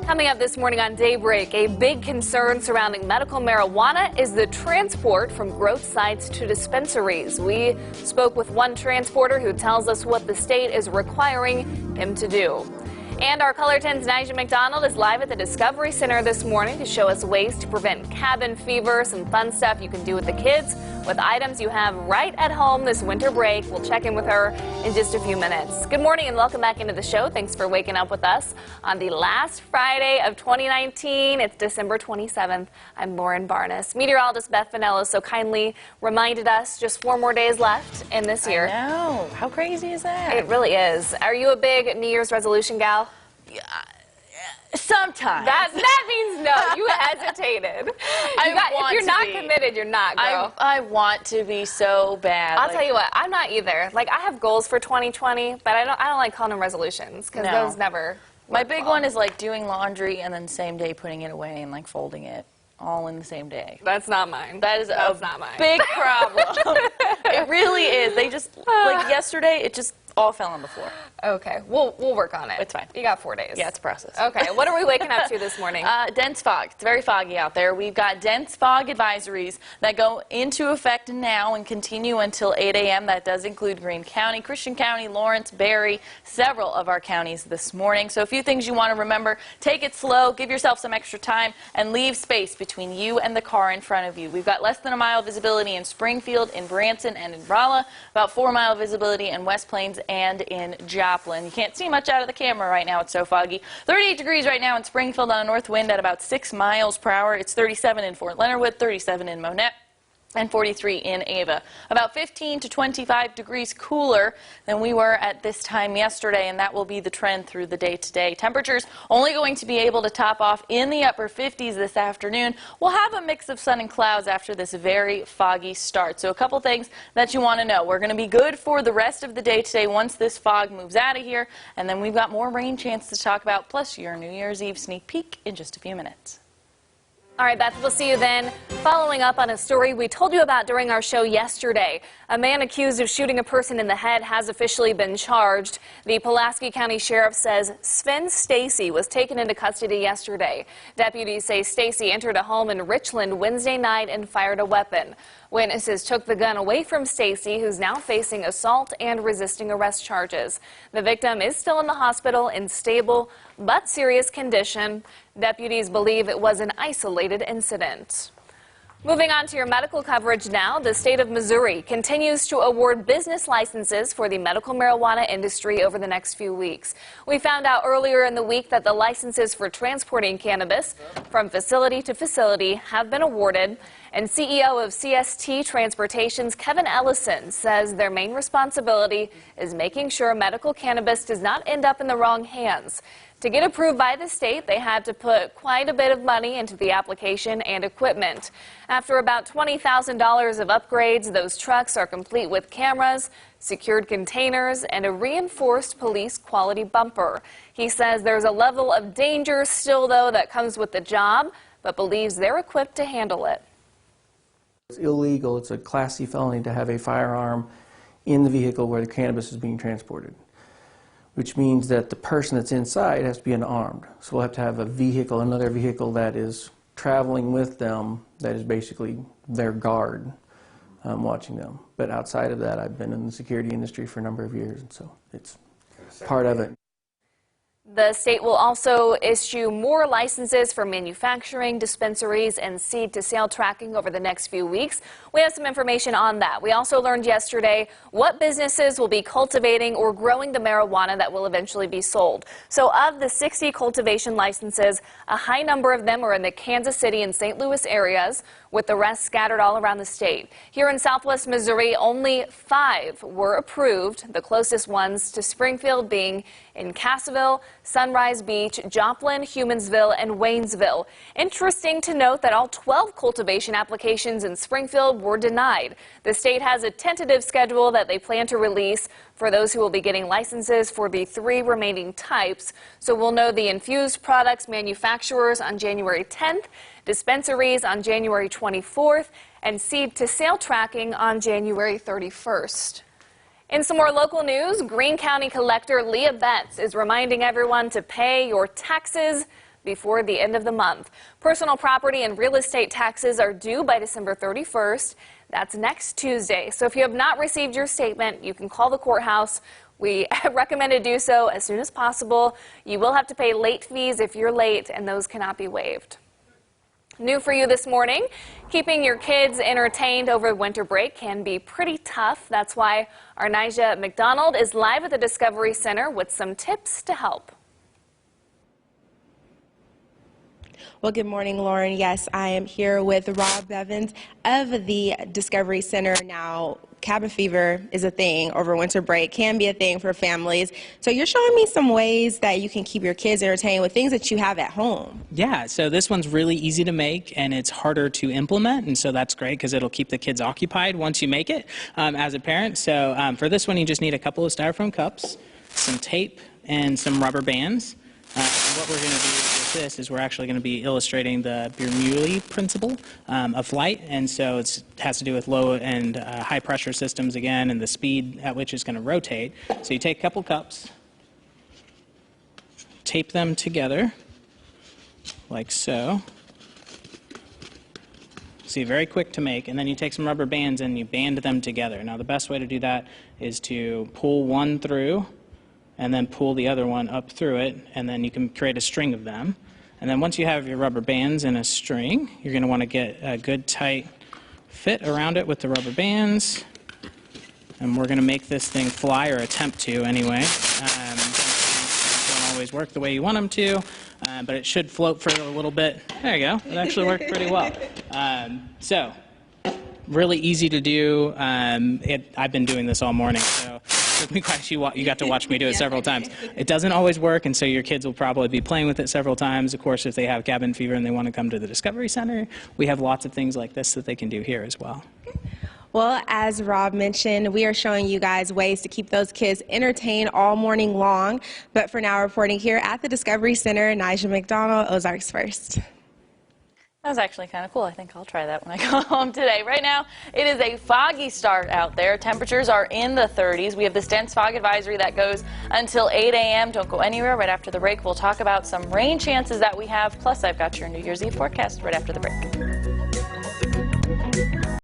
Coming up this morning on Daybreak, a big concern surrounding medical marijuana is the transport from growth sites to dispensaries. We spoke with one transporter who tells us what the state is requiring him to do. And our Color 10's Nigel McDonald is live at the Discovery Center this morning to show us ways to prevent cabin fever, some fun stuff you can do with the kids with items you have right at home this winter break. We'll check in with her in just a few minutes. Good morning and welcome back into the show. Thanks for waking up with us on the last Friday of 2019. It's December 27th. I'm Lauren Barnes. Meteorologist Beth Vanello so kindly reminded us just 4 more days left in this year. I know. How crazy is that? It really is. Are you a big New Year's resolution gal? Sometimes. That means no. You hesitated. If you're not committed, you're not, girl. I want to be so bad. I'll tell you what, I'm not either. Like, I have goals for 2020, but I don't like calling them resolutions because those never. My big one is like doing laundry and then same day putting it away and like folding it all in the same day. That's not mine. That's not mine. Big problem. It really is. They just like yesterday. It just all fell on the floor. Okay, we'll work on it. It's fine. You got 4 days. Yeah, it's a process. Okay, what are we waking up to this morning? Dense fog. It's very foggy out there. We've got dense fog advisories that go into effect now and continue until 8 a.m. That does include Greene County, Christian County, Lawrence, Berry, several of our counties this morning. So a few things you want to remember. Take it slow, give yourself some extra time, and leave space between you and the car in front of you. We've got less than a mile visibility in Springfield, in Branson, and in Rolla. About 4-mile visibility in West Plains and in Joplin. You can't see much out of the camera right now. It's so foggy. 38 degrees right now in Springfield on a north wind at about 6 miles per hour. It's 37 in Fort Leonard Wood, 37 in Monette, and 43 in Ava. About 15 to 25 degrees cooler than we were at this time yesterday, and that will be the trend through the day today. Temperatures only going to be able to top off in the upper 50s this afternoon. We'll have a mix of sun and clouds after this very foggy start. So a couple things that you want to know. We're going to be good for the rest of the day today once this fog moves out of here, and then we've got more rain chance to talk about, plus your New Year's Eve sneak peek in just a few minutes. All right, Beth, we'll see you then. Following up on a story we told you about during our show yesterday, a man accused of shooting a person in the head has officially been charged. The Pulaski County Sheriff says Sven Stacy was taken into custody yesterday. Deputies say Stacy entered a home in Richland Wednesday night and fired a weapon. Witnesses took the gun away from Stacy, who's now facing assault and resisting arrest charges. The victim is still in the hospital in stable but serious condition. Deputies believe it was an isolated incident. Moving on to your medical coverage now, the state of Missouri continues to award business licenses for the medical marijuana industry over the next few weeks. We found out earlier in the week that the licenses for transporting cannabis from facility to facility have been awarded, and CEO of CST Transportation's Kevin Ellison says their main responsibility is making sure medical cannabis does not end up in the wrong hands. To get approved by the state, they had to put quite a bit of money into the application and equipment. After about $20,000 of upgrades, those trucks are complete with cameras, secured containers, and a reinforced police quality bumper. He says there's a level of danger still, though, that comes with the job, but believes they're equipped to handle it. It's illegal. It's a Class C felony to have a firearm in the vehicle where the cannabis is being transported, which means that the person that's inside has to be unarmed. So we'll have to have a vehicle, another vehicle that is traveling with them, that is basically their guard watching them. But outside of that, I've been in the security industry for a number of years, and so it's part of it. The state will also issue more licenses for manufacturing, dispensaries, and seed-to-sale tracking over the next few weeks. We have some information on that. We also learned yesterday what businesses will be cultivating or growing the marijuana that will eventually be sold. So of the 60 cultivation licenses, a high number of them are in the Kansas City and St. Louis areas, with the rest scattered all around the state. Here in southwest Missouri, only 5 were approved, the closest ones to Springfield being in Cassville, Sunrise Beach, Joplin, Humansville, and Waynesville. Interesting to note that all 12 cultivation applications in Springfield were denied. The state has a tentative schedule that they plan to release for those who will be getting licenses for the 3 remaining types. So we'll know the infused products manufacturers on January 10th, dispensaries on January 24th, and seed-to-sale tracking on January 31st. In some more local news, Greene County Collector Leah Betts is reminding everyone to pay your taxes before the end of the month. Personal property and real estate taxes are due by December 31st. That's next Tuesday. So if you have not received your statement, you can call the courthouse. We recommend to do so as soon as possible. You will have to pay late fees if you're late, and those cannot be waived. New for you this morning, keeping your kids entertained over winter break can be pretty tough. That's why our Nija McDonald is live at the Discovery Center with some tips to help. Well, good morning, Lauren. Yes, I am here with Rob Bevins of the Discovery Center. Now, cabin fever is a thing over winter break, can be a thing for families. So you're showing me some ways that you can keep your kids entertained with things that you have at home. Yeah, so this one's really easy to make and it's harder to implement, and so that's great because it'll keep the kids occupied once you make it as a parent. So for this one, you just need a couple of styrofoam cups, some tape, and some rubber bands. What we're going to do with this is we're actually going to be illustrating the Bernoulli principle of flight, and so it has to do with low and high pressure systems again, and the speed at which it's going to rotate. So you take a couple cups, tape them together like so. See, very quick to make, and then you take some rubber bands and you band them together. Now the best way to do that is to pull one through and then pull the other one up through it, and then you can create a string of them. And then once you have your rubber bands in a string, you're going to want to get a good tight fit around it with the rubber bands. And we're going to make this thing fly, or attempt to anyway. Don't always work the way you want them to, but it should float for a little bit. There you go. It actually worked pretty well. So, really easy to do. I've been doing this all morning, so you got to watch me do it several times. It doesn't always work, and so your kids will probably be playing with it several times. Of course, if they have cabin fever and they want to come to the Discovery Center, we have lots of things like this that they can do here as well. Well, as Rob mentioned, we are showing you guys ways to keep those kids entertained all morning long. But for now, reporting here at the Discovery Center, Nija McDonald, Ozarks First. That was actually kind of cool. I think I'll try that when I go home today. Right now, it is a foggy start out there. Temperatures are in the 30s. We have this dense fog advisory that goes until 8 a.m. Don't go anywhere. Right after the break, we'll talk about some rain chances that we have. Plus, I've got your New Year's Eve forecast right after the break.